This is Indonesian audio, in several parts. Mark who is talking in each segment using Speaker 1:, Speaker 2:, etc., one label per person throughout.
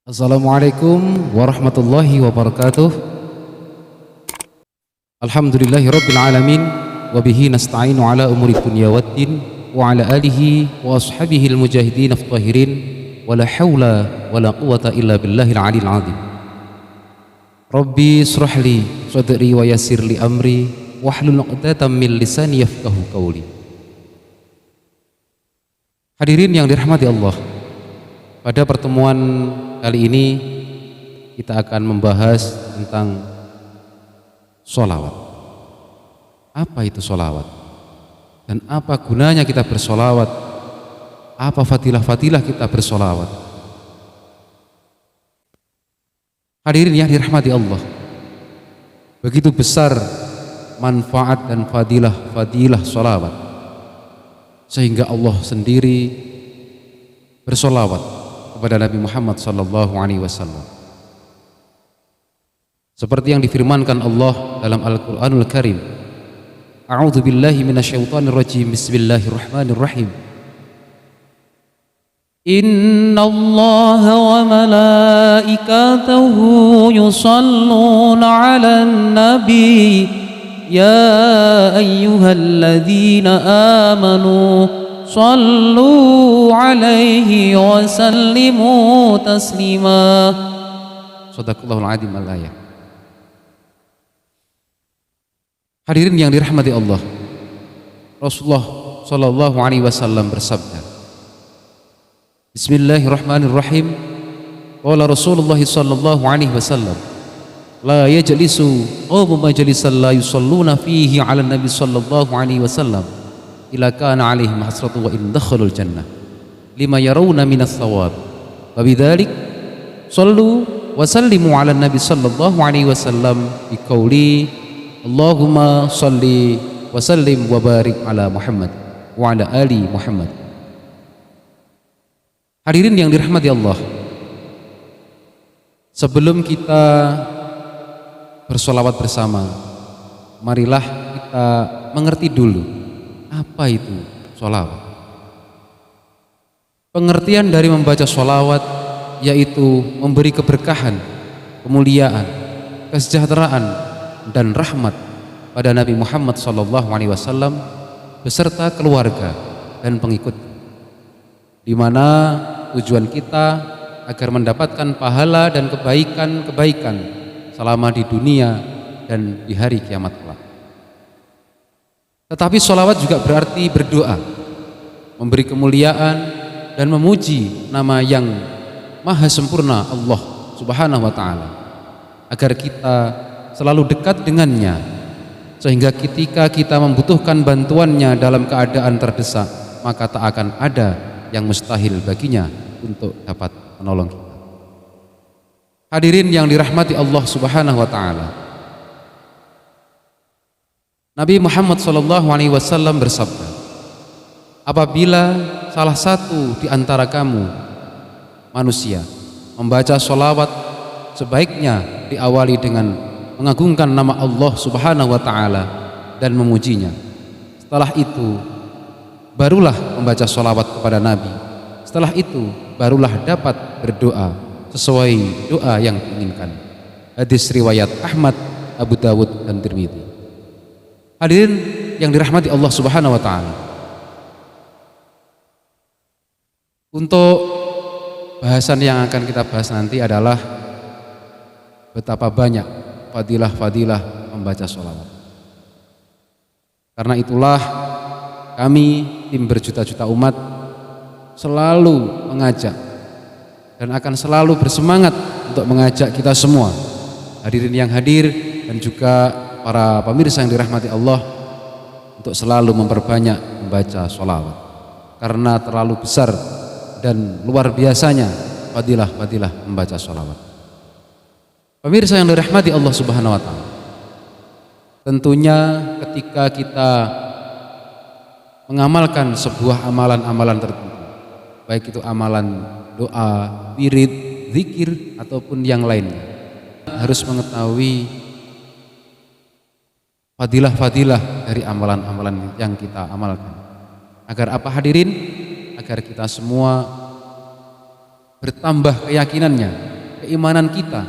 Speaker 1: Assalamualaikum warahmatullahi wabarakatuh. Alhamdulillahirabbil alamin wa bihi nasta'inu ala umuri dunya waddin wa ala alihi wa ashabihil mujahidin at-tahirin wa la haula wa la quwwata illa billahil aliyil azim. Rabbi israh li sadri wa yassir li amri wahlul 'uqdatam min lisani yafqahu qawli. Hadirin yang dirahmati Allah, pada pertemuan kali ini kita akan membahas tentang sholawat. Apa itu sholawat? Dan apa gunanya kita bersolawat? Apa fadilah-fadilah kita bersolawat? Hadirin yang dirahmati Allah, begitu besar manfaat dan fadilah-fadilah sholawat, sehingga Allah sendiri bersolawat kepada Nabi Muhammad sallallahu alaihi wasallam. Seperti yang difirmankan Allah dalam Al-Qur'anul Karim, A'udzu billahi minasyaitonir rajim. Bismillahirrahmanirrahim. Innallaha wa malaikatahu yusholluna 'alan nabi ya ayyuhalladzina amanu sallu alaihi wa sallimu taslima. Shadaqallahul azim al-ayah. Hadirin yang dirahmati Allah, Rasulullah sallallahu alaihi wasallam bersabda, Bismillahirrahmanirrahim. Qala Rasulullah sallallahu alaihi wasallam, la yajlisu qawmun majlisan la yusalluna fihi 'ala nabi sallallahu alaihi wasallam ila kana alaihim hasratu wa in dakhalul jannah lima yarawna minas thawab wa bidzalik sallu wa sallimu ala nabi sallallahu alaihi wasallam biqauli Allahumma salli wa sallim wa barik ala Muhammad wa ala ali Muhammad. Hadirin yang dirahmati Allah, sebelum kita bersolawat bersama, marilah kita mengerti dulu apa itu sholawat. Pengertian dari membaca sholawat yaitu memberi keberkahan, kemuliaan, kesejahteraan dan rahmat pada Nabi Muhammad SAW beserta keluarga dan pengikut, di mana tujuan kita agar mendapatkan pahala dan kebaikan-kebaikan selama di dunia dan di hari kiamat kelak. Tetapi sholawat juga berarti berdoa, memberi kemuliaan dan memuji nama yang maha sempurna Allah subhanahu wa ta'ala, agar kita selalu dekat dengannya, sehingga ketika kita membutuhkan bantuannya dalam keadaan terdesak, maka tak akan ada yang mustahil baginya untuk dapat menolong kita. Hadirin yang dirahmati Allah subhanahu wa ta'ala, Nabi Muhammad SAW bersabda, apabila salah satu di antara kamu manusia membaca sholawat, sebaiknya diawali dengan mengagungkan nama Allah Subhanahu wa ta'ala dan memujinya. Setelah itu barulah membaca sholawat kepada Nabi. Setelah itu barulah dapat berdoa sesuai doa yang diinginkan. Hadis riwayat Ahmad, Abu Dawud dan Tirmidzi. Hadirin yang dirahmati Allah Subhanahu wa ta'ala, untuk bahasan yang akan kita bahas nanti adalah betapa banyak fadilah-fadilah membaca sholawat. Karena itulah kami tim berjuta-juta umat selalu mengajak dan akan selalu bersemangat untuk mengajak kita semua, hadirin yang hadir dan juga para pemirsa yang dirahmati Allah, untuk selalu memperbanyak membaca sholawat, karena terlalu besar dan luar biasanya fadilah-fadilah membaca sholawat. Pemirsa yang dirahmati Allah subhanahu wa ta'ala, tentunya ketika kita mengamalkan sebuah amalan-amalan tertentu, baik itu amalan doa, wirid, zikir ataupun yang lainnya, harus mengetahui fadilah-fadilah dari amalan-amalan yang kita amalkan. Agar apa hadirin? Agar kita semua bertambah keyakinannya keimanan kita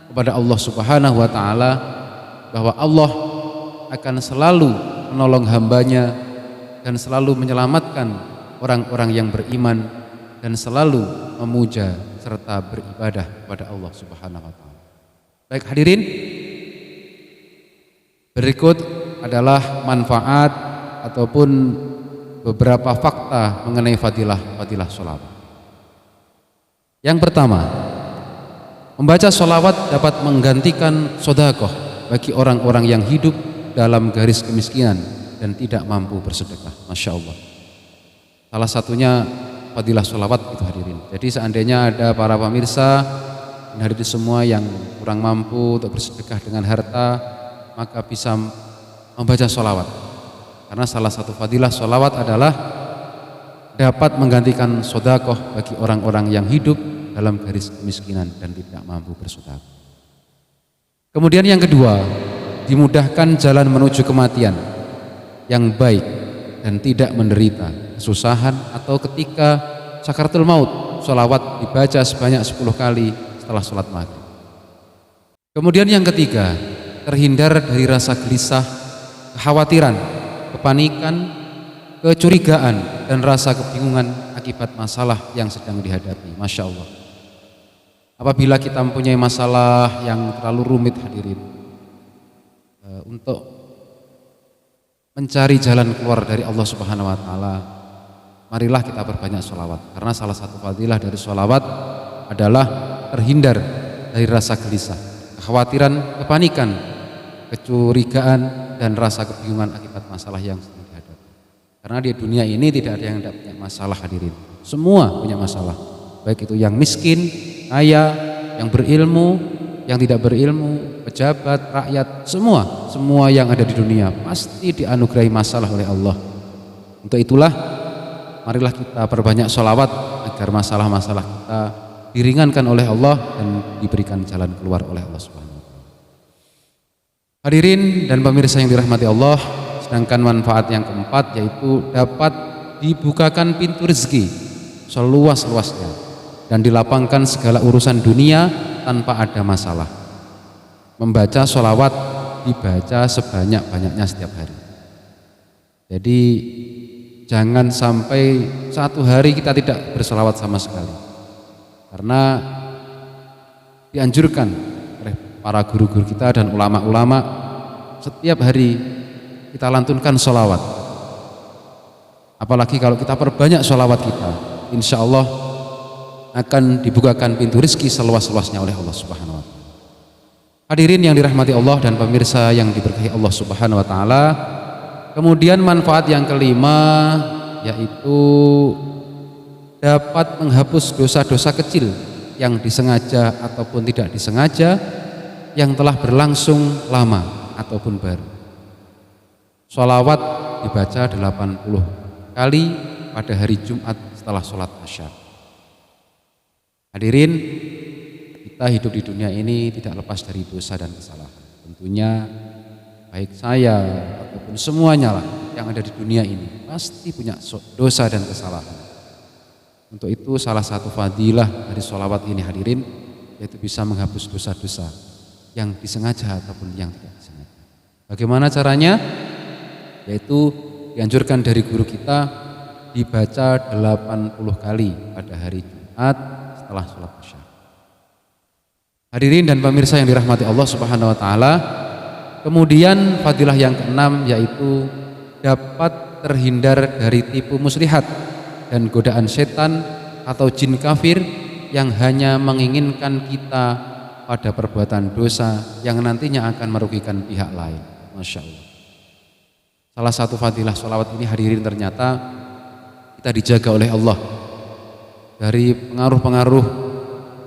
Speaker 1: kepada Allah Subhanahu wa taala, bahwa Allah akan selalu menolong hambanya dan selalu menyelamatkan orang-orang yang beriman dan selalu memuja serta beribadah kepada Allah Subhanahu wa taala. Baik hadirin, berikut adalah manfaat ataupun beberapa fakta mengenai fadilah sholawat. Yang pertama, membaca sholawat dapat menggantikan sedekah bagi orang-orang yang hidup dalam garis kemiskinan dan tidak mampu bersedekah. Masya Allah. Salah satunya fadilah sholawat itu hadirin. Jadi seandainya ada para pemirsa dan hadirin semua yang kurang mampu untuk bersedekah dengan harta, maka bisa membaca sholawat. Karena salah satu fadilah sholawat adalah dapat menggantikan sedekah bagi orang-orang yang hidup dalam garis kemiskinan dan tidak mampu bersedekah. Kemudian yang kedua, dimudahkan jalan menuju kematian yang baik dan tidak menderita kesusahan atau ketika sakaratul maut. Sholawat dibaca sebanyak 10 kali setelah sholat maghrib. Kemudian yang ketiga, terhindar dari rasa gelisah, kekhawatiran, kepanikan, kecurigaan, dan rasa kebingungan akibat masalah yang sedang dihadapi. Masya Allah. Apabila kita mempunyai masalah yang terlalu rumit hadirin, untuk mencari jalan keluar dari Allah Subhanahu wa taala, marilah kita perbanyak sholawat. Karena salah satu fadilah dari sholawat adalah terhindar dari rasa gelisah, kekhawatiran, kepanikan, kecurigaan, dan rasa kebingungan akibat masalah yang sedang dihadapi. Karena di dunia ini tidak ada yang tidak punya masalah hadirin. Semua punya masalah, baik itu yang miskin, kaya, yang berilmu, yang tidak berilmu, pejabat, rakyat, semua yang ada di dunia pasti dianugerahi masalah oleh Allah. Untuk itulah marilah kita perbanyak sholawat agar masalah-masalah kita diringankan oleh Allah dan diberikan jalan keluar oleh Allah Subhanahu wa taala. Hadirin dan pemirsa yang dirahmati Allah, sedangkan manfaat yang keempat yaitu dapat dibukakan pintu rezeki seluas-luasnya dan dilapangkan segala urusan dunia tanpa ada masalah. Membaca sholawat dibaca sebanyak-banyaknya setiap hari. Jadi jangan sampai satu hari kita tidak bersolawat sama sekali. Karena dianjurkan oleh para guru-guru kita dan ulama-ulama setiap hari kita lantunkan sholawat. Apalagi kalau kita perbanyak sholawat kita, insya Allah akan dibukakan pintu rezeki seluas-luasnya oleh Allah Subhanahu wa taala. Hadirin yang dirahmati Allah dan pemirsa yang diberkahi Allah Subhanahu wa taala. Kemudian manfaat yang kelima yaitu dapat menghapus dosa-dosa kecil yang disengaja ataupun tidak disengaja yang telah berlangsung lama ataupun baru. Sholawat dibaca 80 kali pada hari Jumat setelah sholat Asya. Hadirin, kita hidup di dunia ini tidak lepas dari dosa dan kesalahan. Tentunya baik saya ataupun semuanya lah yang ada di dunia ini pasti punya dosa dan kesalahan. Untuk itu salah satu fadilah dari sholawat ini hadirin yaitu bisa menghapus dosa-dosa yang disengaja ataupun yang tidak disengaja. Bagaimana caranya? Yaitu dianjurkan dari guru kita dibaca 80 kali pada hari Jumat setelah sholat Isya. Hadirin dan pemirsa yang dirahmati Allah Subhanahu wa taala. Kemudian fadilah yang keenam yaitu dapat terhindar dari tipu muslihat dan godaan setan atau jin kafir yang hanya menginginkan kita pada perbuatan dosa yang nantinya akan merugikan pihak lain. Masya Allah. Salah satu fadilah sholawat ini hadirin ternyata kita dijaga oleh Allah dari pengaruh-pengaruh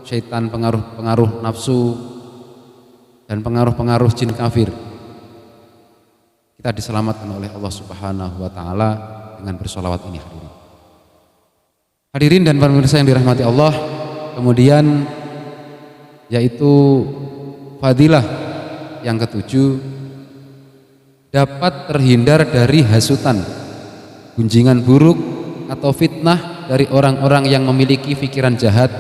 Speaker 1: syaitan, pengaruh-pengaruh nafsu dan pengaruh-pengaruh jin kafir. Kita diselamatkan oleh Allah Subhanahu wa taala dengan bersolawat ini hadirin. Hadirin dan pemirsa yang dirahmati Allah, kemudian yaitu fadilah yang ketujuh dapat terhindar dari hasutan, gunjingan buruk atau fitnah dari orang-orang yang memiliki pikiran jahat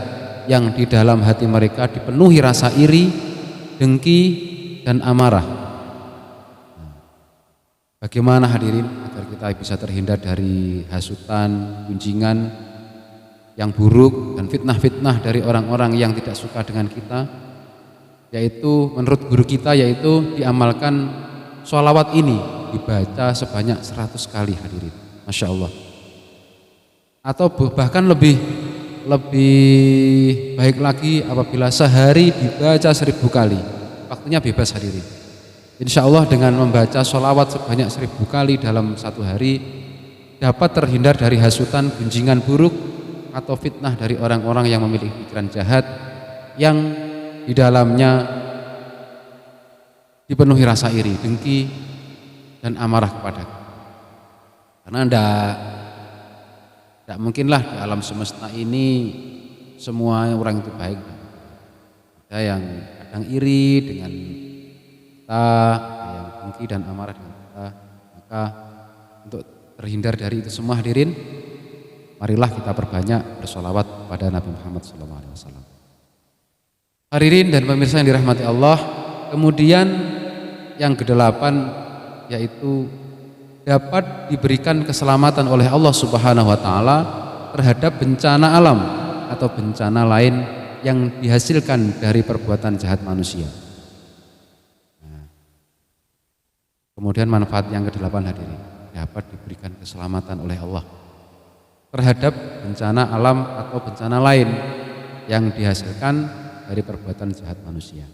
Speaker 1: yang di dalam hati mereka dipenuhi rasa iri, dengki, dan amarah. Bagaimana hadirin agar kita bisa terhindar dari hasutan, gunjingan yang buruk dan fitnah-fitnah dari orang-orang yang tidak suka dengan kita? Yaitu menurut guru kita yaitu diamalkan sholawat ini dibaca sebanyak 100 kali hadirin. Masya Allah. Atau bahkan lebih baik lagi apabila sehari dibaca 1000 kali. Waktunya bebas hadirin. Insya Allah dengan membaca sholawat sebanyak 1000 kali dalam satu hari dapat terhindar dari hasutan, gunjingan buruk atau fitnah dari orang-orang yang memiliki pikiran jahat yang di dalamnya dipenuhi rasa iri, dengki, dan amarah kepada kita. Karena tidak mungkinlah di alam semesta ini semua orang itu baik. Ada yang kadang iri dengan kita, yang dengki dan amarah dengan kita. Maka untuk terhindar dari itu semua hadirin, marilah kita perbanyak bersolawat kepada Nabi Muhammad SAW. Hadirin dan pemirsa yang dirahmati Allah, kemudian yang kedelapan yaitu dapat diberikan keselamatan oleh Allah Subhanahu wa taala terhadap bencana alam atau bencana lain yang dihasilkan dari perbuatan jahat manusia. Kemudian manfaat yang kedelapan hadirin, dapat diberikan keselamatan oleh Allah terhadap bencana alam atau bencana lain yang dihasilkan dari perbuatan jahat manusia.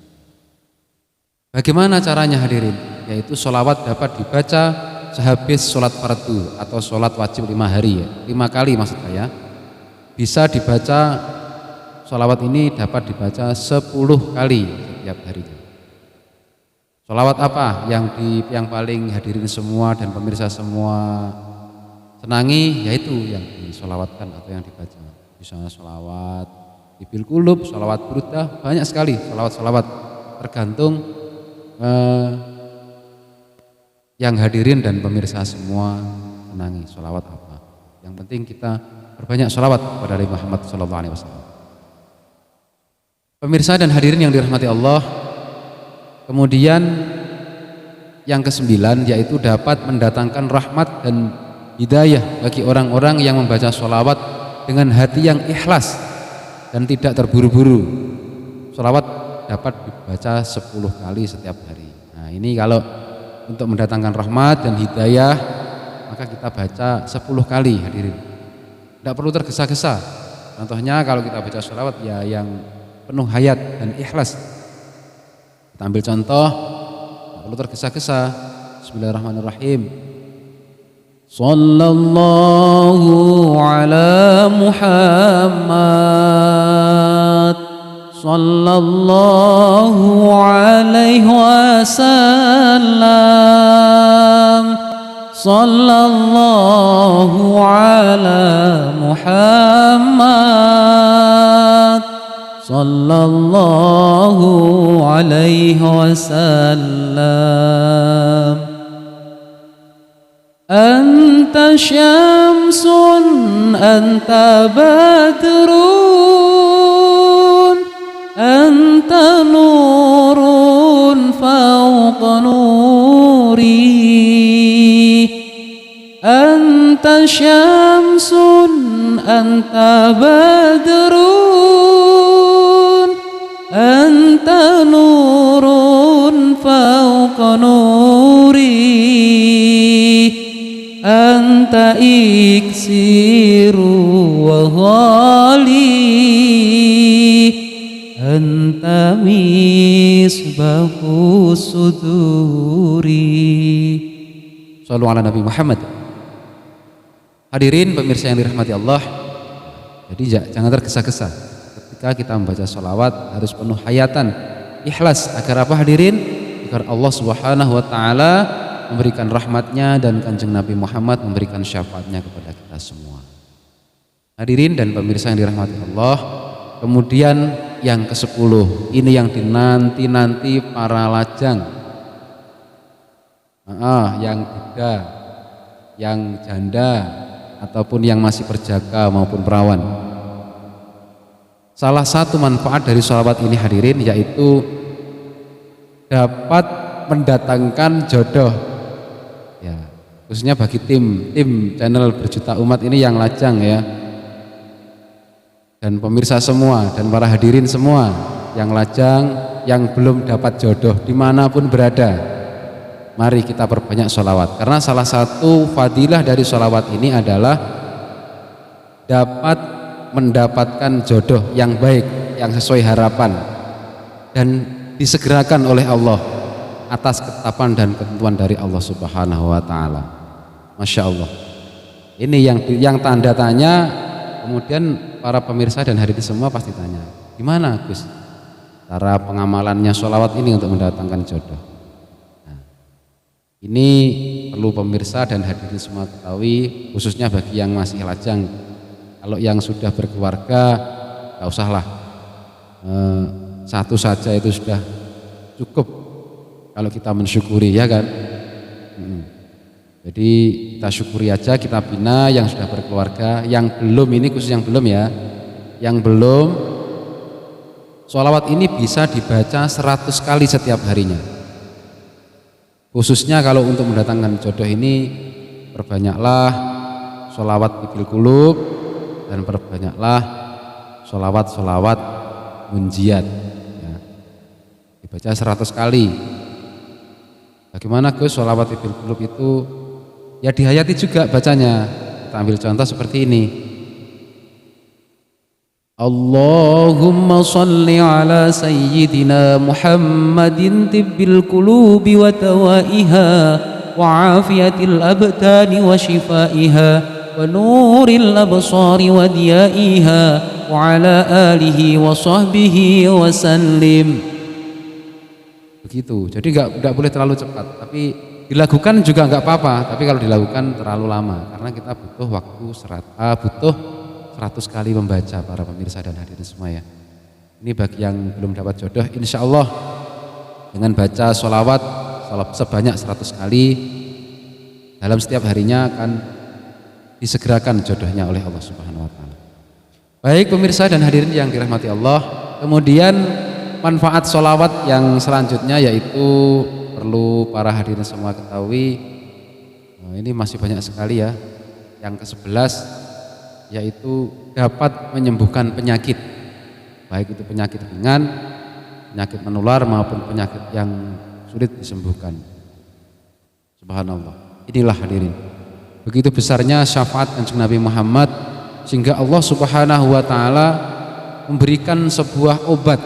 Speaker 1: Bagaimana caranya hadirin? Yaitu sholawat dapat dibaca sehabis sholat fardu atau sholat wajib 5 hari ya, 5 kali maksud saya. Bisa dibaca, sholawat ini dapat dibaca 10 kali setiap harinya. Sholawat apa yang paling hadirin semua dan pemirsa semua senangi? Yaitu yang disolawatkan atau yang dibaca. Misalnya sholawat Ibil Qulub, sholawat Burdah, banyak sekali sholawat-sholawat, tergantung yang hadirin dan pemirsa semua senangi sholawat apa. Yang penting kita berbanyak sholawat kepada Nabi Muhammad SAW. Pemirsa dan hadirin yang dirahmati Allah, kemudian yang ke-9 yaitu dapat mendatangkan rahmat dan hidayah bagi orang-orang yang membaca sholawat dengan hati yang ikhlas dan tidak terburu-buru. Sholawat dapat dibaca 10 kali setiap hari. Nah ini kalau untuk mendatangkan rahmat dan hidayah maka kita baca 10 kali hadirin. Tidak perlu tergesa-gesa. Contohnya kalau kita baca sholawat ya yang penuh hayat dan ikhlas. Kita ambil contoh, tidak perlu tergesa-gesa. Bismillahirrahmanirrahim. Sallallahu ala Muhammad, sallallahu alaihi wasallam, sallallahu ala Muhammad, sallallahu alaihi wasallam. Anta syamsun, anta badrun, anta nurun fawqa nuri. Anta syamsun, anta badrun, anta nurun fawqa nuri. Anta iksiru wa ghali, anta misbahu suduri. Shallu ala Nabi Muhammad. Hadirin pemirsa yang dirahmati Allah, jadi jangan tergesa-gesa ketika kita membaca sholawat, harus penuh hayatan, ikhlas. Agar apa hadirin? Agar Allah Subhanahu wa ta'ala memberikan rahmatnya dan kanjeng Nabi Muhammad memberikan syafaatnya kepada kita semua. Hadirin dan pemirsa yang dirahmati Allah, kemudian yang ke-10 ini yang dinanti-nanti para lajang, yang duda, yang janda ataupun yang masih berjaga maupun perawan. Salah satu manfaat dari sholawat ini hadirin yaitu dapat mendatangkan jodoh ya, khususnya bagi tim channel Berjuta Umat ini yang lajang ya, dan pemirsa semua dan para hadirin semua yang lajang, yang belum dapat jodoh dimanapun berada, mari kita perbanyak sholawat, karena salah satu fadilah dari sholawat ini adalah dapat mendapatkan jodoh yang baik, yang sesuai harapan, dan disegerakan oleh Allah atas ketetapan dan ketentuan dari Allah Subhanahu wa Ta'ala. Masya Allah, ini yang tanda tanya. Kemudian para pemirsa dan hadirin semua pasti tanya, gimana Gus cara pengamalannya sholawat ini untuk mendatangkan jodoh? Nah, ini perlu pemirsa dan hadirin semua ketahui, khususnya bagi yang masih lajang. Kalau yang sudah berkeluarga, gak usahlah, satu saja itu sudah cukup kalau kita mensyukuri, ya kan? Jadi kita syukuri aja, kita bina yang sudah berkeluarga. Yang belum, ini khusus yang belum ya, yang belum, sholawat ini bisa dibaca 100 kali setiap harinya. Khususnya kalau untuk mendatangkan jodoh ini, perbanyaklah sholawat Ibil Qulub dan perbanyaklah sholawat munjiat ya. Dibaca 100 kali. Bagaimana Gus sholawat Ibil Qulub itu? Ya dihayati juga bacanya. Kita ambil contoh seperti ini. Allahumma salli ala sayyidina Muhammadin tibbil qulubi wa tawaiha wa afiyatil abdani wa shifaiha wa nuril absari wa diyaiha wa ala alihi wa sahbihi wa sallim. Begitu. Jadi enggak boleh terlalu cepat, tapi dilakukan juga enggak apa-apa, tapi kalau dilakukan terlalu lama karena kita butuh waktu butuh 100 kali membaca, para pemirsa dan hadirin semua ya. Ini bagi yang belum dapat jodoh, insya Allah dengan baca sholawat sebanyak 100 kali dalam setiap harinya akan disegerakan jodohnya oleh Allah Subhanahu wa Ta'ala. Baik pemirsa dan hadirin yang dirahmati Allah, kemudian manfaat sholawat yang selanjutnya yaitu perlu para hadirin semua ketahui, ini masih banyak sekali ya. Yang ke-11 yaitu dapat menyembuhkan penyakit, baik itu penyakit ringan, penyakit menular maupun penyakit yang sulit disembuhkan. Subhanallah. Inilah hadirin, begitu besarnya syafaat Kanjeng Nabi Muhammad sehingga Allah Subhanahu wa Ta'ala memberikan sebuah obat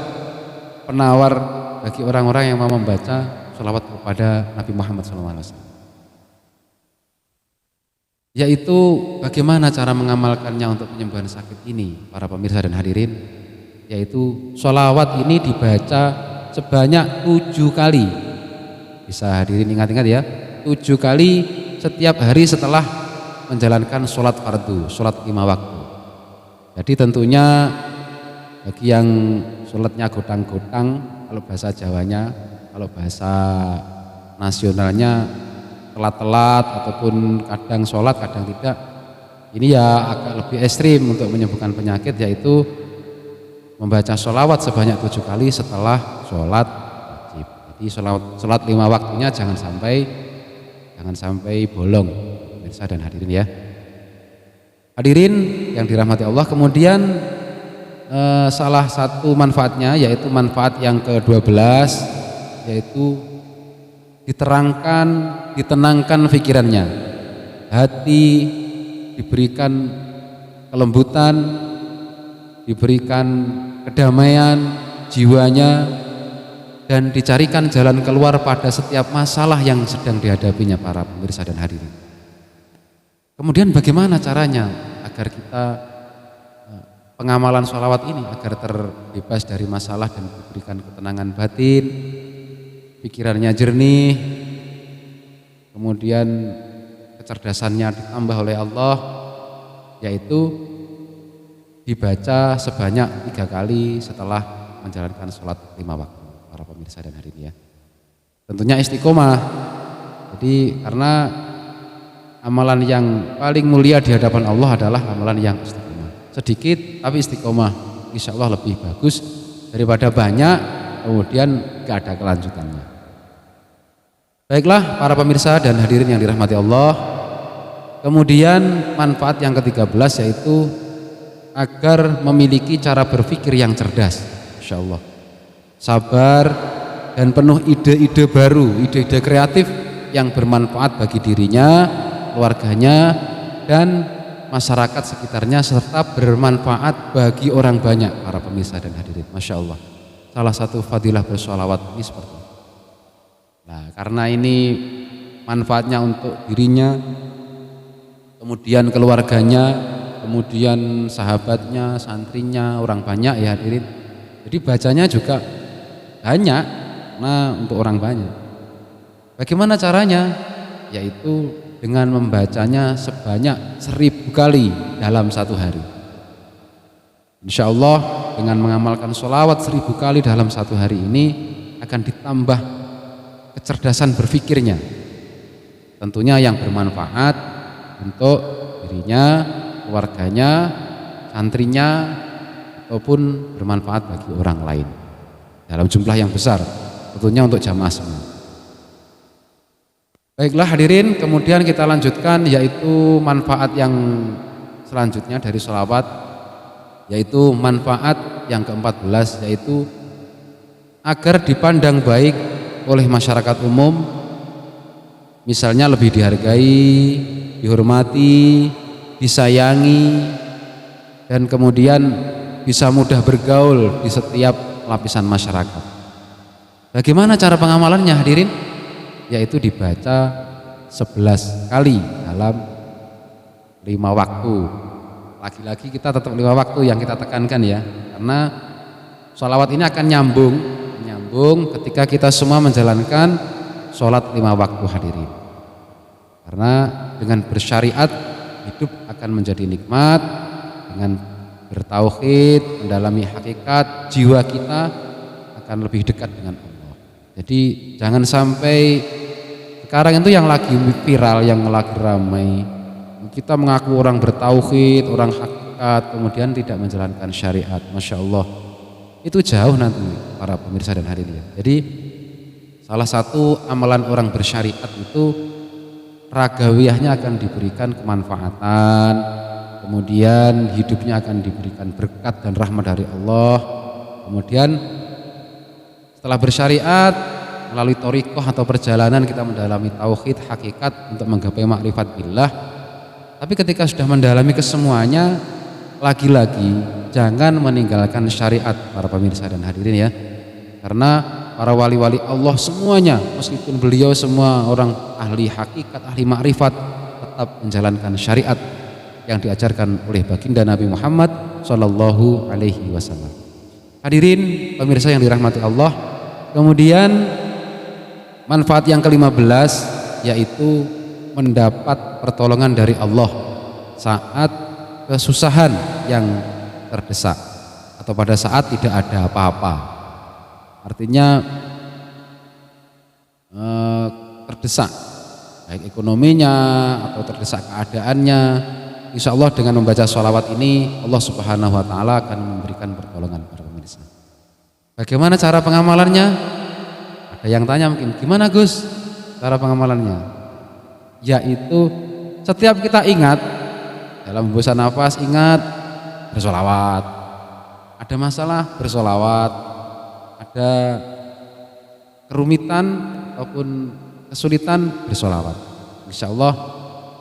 Speaker 1: penawar bagi orang-orang yang mau membaca sholawat kepada Nabi Muhammad SAW, yaitu bagaimana cara mengamalkannya untuk penyembuhan sakit ini, para pemirsa dan hadirin, yaitu sholawat ini dibaca sebanyak 7 kali. Bisa hadirin ingat-ingat ya, 7 kali setiap hari setelah menjalankan sholat fardu, sholat 5 waktu. Jadi tentunya bagi yang sholatnya godang-godang, kalau bahasa Jawanya, kalau bahasa nasionalnya telat-telat ataupun kadang sholat kadang tidak, ini ya agak lebih ekstrim untuk menyembuhkan penyakit, yaitu membaca sholawat sebanyak 7 kali setelah sholat wajib. Jadi sholat 5 waktunya jangan sampai bolong, pemirsa dan hadirin ya. Hadirin yang dirahmati Allah, kemudian salah satu manfaatnya yaitu manfaat yang ke-12, yaitu ditenangkan pikirannya, hati diberikan kelembutan, diberikan kedamaian jiwanya, dan dicarikan jalan keluar pada setiap masalah yang sedang dihadapinya, para pemirsa dan hadirin. Kemudian bagaimana caranya agar kita pengamalan sholawat ini agar terbebas dari masalah dan diberikan ketenangan batin, pikirannya jernih, kemudian kecerdasannya ditambah oleh Allah, yaitu dibaca sebanyak 3 kali setelah menjalankan sholat 5 waktu, para pemirsa dan hadirin ya. Tentunya istiqomah. Jadi karena amalan yang paling mulia di hadapan Allah adalah amalan yang istiqomah. Sedikit tapi istiqomah. insya Allah lebih bagus daripada banyak kemudian gak ada kelanjutannya. Baiklah para pemirsa dan hadirin yang dirahmati Allah, kemudian manfaat yang ke-13 yaitu agar memiliki cara berpikir yang cerdas, insya Allah, sabar dan penuh ide-ide baru, ide-ide kreatif yang bermanfaat bagi dirinya, keluarganya, dan masyarakat sekitarnya, serta bermanfaat bagi orang banyak para pemirsa dan hadirin. Masya Allah, salah satu fadilah bersolawat ini seperti itu. Nah, karena ini manfaatnya untuk dirinya, kemudian keluarganya, kemudian sahabatnya, santrinya, orang banyak ya hadirin. Jadi bacanya juga banyak, nah untuk orang banyak. Bagaimana caranya? Yaitu dengan membacanya sebanyak 1000 kali dalam satu hari. Insya Allah dengan mengamalkan sholawat 1000 kali dalam satu hari ini akan ditambah kecerdasan berpikirnya, tentunya yang bermanfaat untuk dirinya, keluarganya, santrinya, ataupun bermanfaat bagi orang lain dalam jumlah yang besar, tentunya untuk jamaah semua. Baiklah hadirin, kemudian kita lanjutkan yaitu manfaat yang selanjutnya dari sholawat, yaitu manfaat yang ke-14, yaitu agar dipandang baik oleh masyarakat umum, misalnya lebih dihargai, dihormati, disayangi, dan kemudian bisa mudah bergaul di setiap lapisan masyarakat. Bagaimana cara pengamalannya hadirin? Yaitu dibaca 11 kali dalam 5 waktu. Lagi-lagi kita tetap 5 waktu yang kita tekankan ya, karena sholawat ini akan nyambung ketika kita semua menjalankan sholat 5 waktu hadirin. Karena dengan bersyariat hidup akan menjadi nikmat, dengan bertauhid, mendalami hakikat, jiwa kita akan lebih dekat dengan Allah. Jadi jangan sampai sekarang itu yang lagi viral, yang lagi ramai, kita mengaku orang bertauhid, orang hakikat, kemudian tidak menjalankan syariat. Masya Allah, itu jauh nanti para pemirsa dan hadirin. Jadi salah satu amalan orang bersyariat itu ragawiyahnya akan diberikan kemanfaatan, kemudian hidupnya akan diberikan berkat dan rahmat dari Allah. Kemudian setelah bersyariat, melalui thariqah atau perjalanan kita mendalami tauhid, hakikat untuk menggapai makrifat billah. Tapi ketika sudah mendalami kesemuanya, lagi-lagi jangan meninggalkan syariat para pemirsa dan hadirin ya. Karena para wali-wali Allah semuanya, meskipun beliau semua orang ahli hakikat, ahli makrifat, tetap menjalankan syariat yang diajarkan oleh baginda Nabi Muhammad sallallahu alaihi wasallam. Hadirin pemirsa yang dirahmati Allah, kemudian manfaat yang ke-15 yaitu mendapat pertolongan dari Allah saat kesusahan yang terdesak atau pada saat tidak ada apa-apa. Artinya terdesak baik ekonominya atau terdesak keadaannya, insya Allah dengan membaca sholawat ini Allah Subhanahu wa Ta'ala akan memberikan pertolongan para pemirsa. Bagaimana cara pengamalannya? Ada yang tanya mungkin, gimana Gus cara pengamalannya? Yaitu setiap kita ingat dalam hembusan nafas, ingat bersolawat. Ada masalah bersolawat, ada kerumitan ataupun kesulitan bersolawat. Insya Allah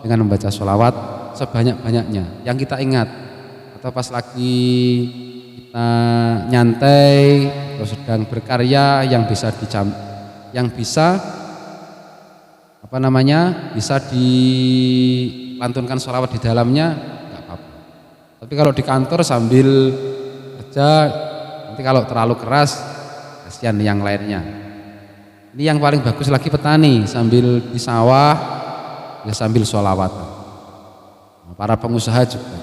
Speaker 1: dengan membaca solawat sebanyak-banyaknya yang kita ingat, atau pas lagi kita nyantai atau sedang berkarya yang bisa bisa dilantunkan sholawat di dalamnya, nggak apa-apa. Tapi kalau di kantor sambil kerja, nanti kalau terlalu keras kasihan yang lainnya. Ini yang paling bagus lagi petani sambil di sawah ya sambil sholawat. Para pengusaha juga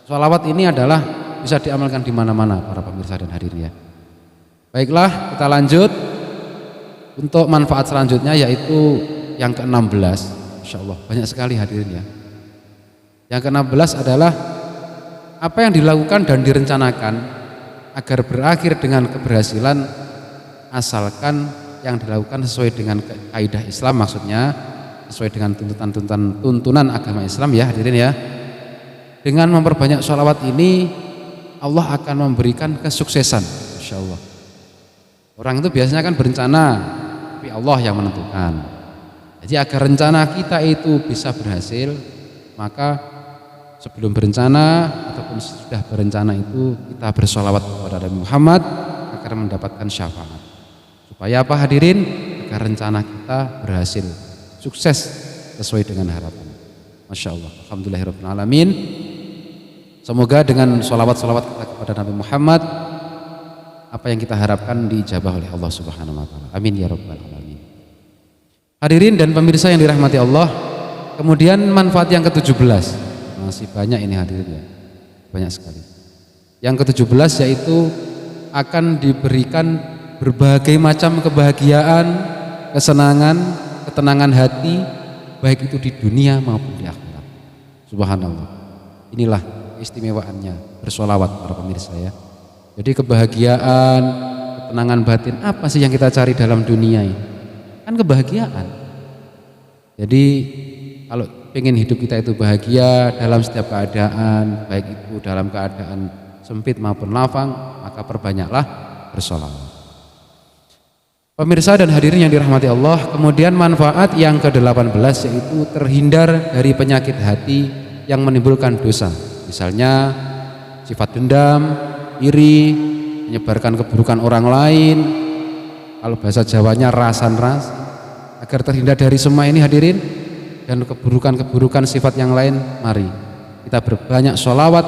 Speaker 1: sholawat ini adalah bisa diamalkan di mana-mana para pemirsa dan hadirin ya. Baiklah, kita lanjut untuk manfaat selanjutnya yaitu yang ke-16. Insya Allah banyak sekali hadirin ya. Yang ke-16 adalah apa yang dilakukan dan direncanakan agar berakhir dengan keberhasilan, asalkan yang dilakukan sesuai dengan kaidah Islam, maksudnya sesuai dengan tuntunan agama Islam ya hadirin ya. Dengan memperbanyak sholawat ini Allah akan memberikan kesuksesan, Masya Allah. Orang itu biasanya kan berencana, tapi Allah yang menentukan. Jadi agar rencana kita itu bisa berhasil, maka sebelum berencana ataupun sudah berencana itu kita bersolawat kepada Nabi Muhammad agar mendapatkan syafaat. Supaya apa hadirin? Agar rencana kita berhasil, sukses sesuai dengan harapan. Masya Allah, alhamdulillahirabbil alamin. Semoga dengan solawat-solawat kita kepada Nabi Muhammad, apa yang kita harapkan diijabah oleh Allah Subhanahu wa taala. Amin ya rabbal alamin. Hadirin dan pemirsa yang dirahmati Allah, kemudian manfaat yang ke-17. Masih banyak ini hadirin ya. Banyak sekali. Yang ke-17 yaitu akan diberikan berbagai macam kebahagiaan, kesenangan, ketenangan hati, baik itu di dunia maupun di akhirat. Subhanallah. Inilah keistimewaannya bersolawat para pemirsa ya. Jadi kebahagiaan, ketenangan batin, apa sih yang kita cari dalam dunia ini? Kan kebahagiaan. Jadi kalau pengen hidup kita itu bahagia dalam setiap keadaan, baik itu dalam keadaan sempit maupun lapang, maka perbanyaklah bersolawat. Pemirsa dan hadirin yang dirahmati Allah, kemudian manfaat yang ke-18 yaitu terhindar dari penyakit hati yang menimbulkan dosa. Misalnya sifat dendam, iri, menyebarkan keburukan orang lain, kalau bahasa Jawanya rasan-ras. Agar terhindar dari semua ini hadirin dan keburukan-keburukan sifat yang lain, mari kita berbanyak sholawat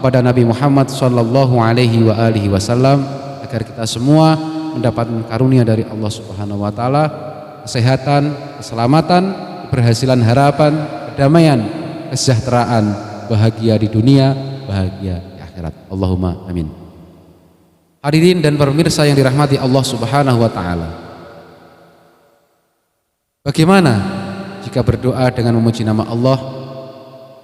Speaker 1: kepada Nabi Muhammad sallallahu alaihi wasallam agar kita semua mendapatkan karunia dari Allah Subhanahu wa taala, kesehatan, keselamatan, keberhasilan, harapan, kedamaian, kesejahteraan, bahagia di dunia, bahagia di akhirat. Allahumma amin. Hadirin dan pemirsa yang dirahmati Allah Subhanahu wa taala. Bagaimana jika berdoa dengan memuji nama Allah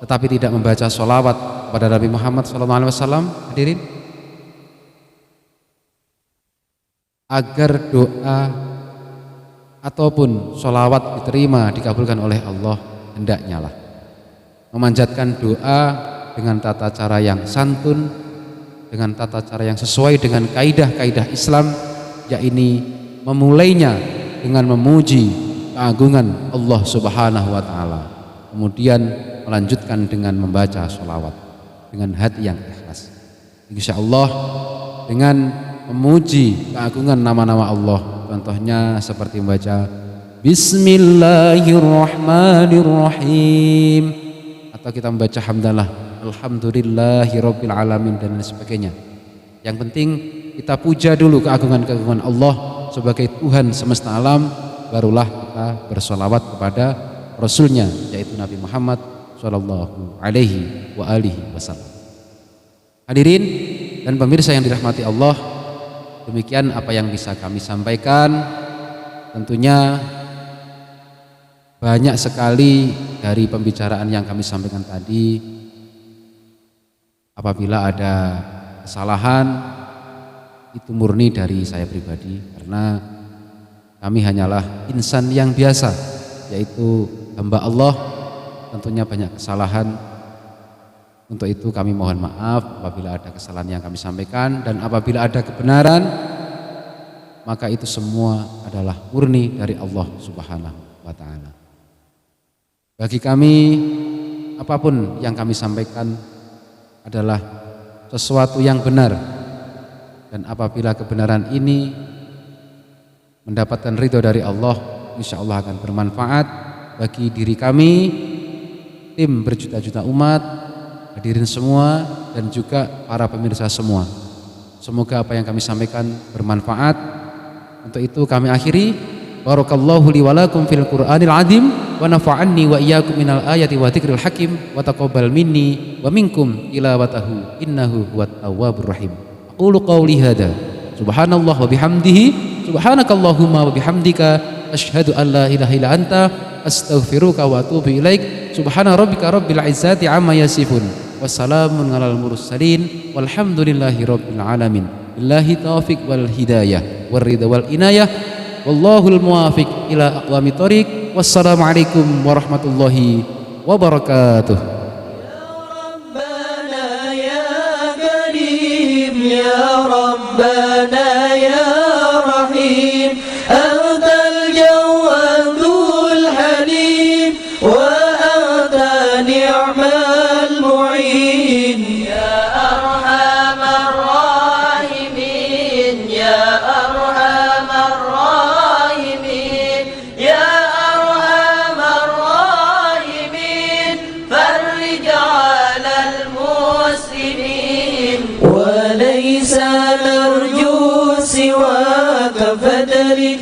Speaker 1: tetapi tidak membaca sholawat kepada Nabi Muhammad SAW? Hadirin, agar doa ataupun sholawat diterima, dikabulkan oleh Allah, hendaknya lah memanjatkan doa dengan tata cara yang santun, dengan tata cara yang sesuai dengan kaidah-kaidah Islam, yakni memulainya dengan memuji keagungan Allah Subhanahu wa taala, kemudian melanjutkan dengan membaca sholawat dengan hati yang ikhlas. Insyaallah dengan memuji keagungan nama-nama Allah, contohnya seperti membaca Bismillahirrahmanirrahim, atau kita membaca hamdalah Alhamdulillahirabbil alamin dan lain sebagainya. Yang penting kita puja dulu keagungan-keagungan Allah sebagai Tuhan semesta alam, barulah kita bersolawat kepada Rasulnya yaitu Nabi Muhammad sallallahu alaihi wasallam. Hadirin dan pemirsa yang dirahmati Allah, demikian apa yang bisa kami sampaikan. Tentunya banyak sekali dari pembicaraan yang kami sampaikan tadi. Apabila ada kesalahan, itu murni dari saya pribadi, karena kami hanyalah insan yang biasa, yaitu hamba Allah, tentunya banyak kesalahan. Untuk itu kami mohon maaf apabila ada kesalahan yang kami sampaikan, dan apabila ada kebenaran, maka itu semua adalah murni dari Allah Subhanahu wa taala. Bagi kami, apapun yang kami sampaikan adalah sesuatu yang benar, dan apabila kebenaran ini mendapatkan ridho dari Allah, insya Allah akan bermanfaat bagi diri kami, tim berjuta-juta umat, hadirin semua, dan juga para pemirsa semua. Semoga apa yang kami sampaikan bermanfaat. Untuk itu kami akhiri. Barakallahu li wa lakum fil Qur'anil azim wa nafa'anni wa iyyakum minal ayati wa dzikril hakim wa taqabbal minni wa minkum tilawatahu innahu huwat tawwabur rahim. Aqulu qawli hadza subhanallah wa bihamdihi subhanakallahumma wa bihamdika asyhadu an la ilaha illa anta astaghfiruka wa atubu ilaik. Subhana rabbika rabbil izzati amma yasifun wassalamun alal mursalin walhamdulillahi rabbil alamin. Billahi taufiq wal hidayah wal ridha wal inayah wallahul muwafiq ila aqwamit thoriq. Wassalamualaikum warahmatullahi wabarakatuh.
Speaker 2: يا ربنا يا رحيم أنت الجواد الحليم وأنت نعم المعين يا أرحم الراحمين يا أرحم الراحمين يا أرحم الراحمين فرج على المسلمين وليس نرجو سواك فدرك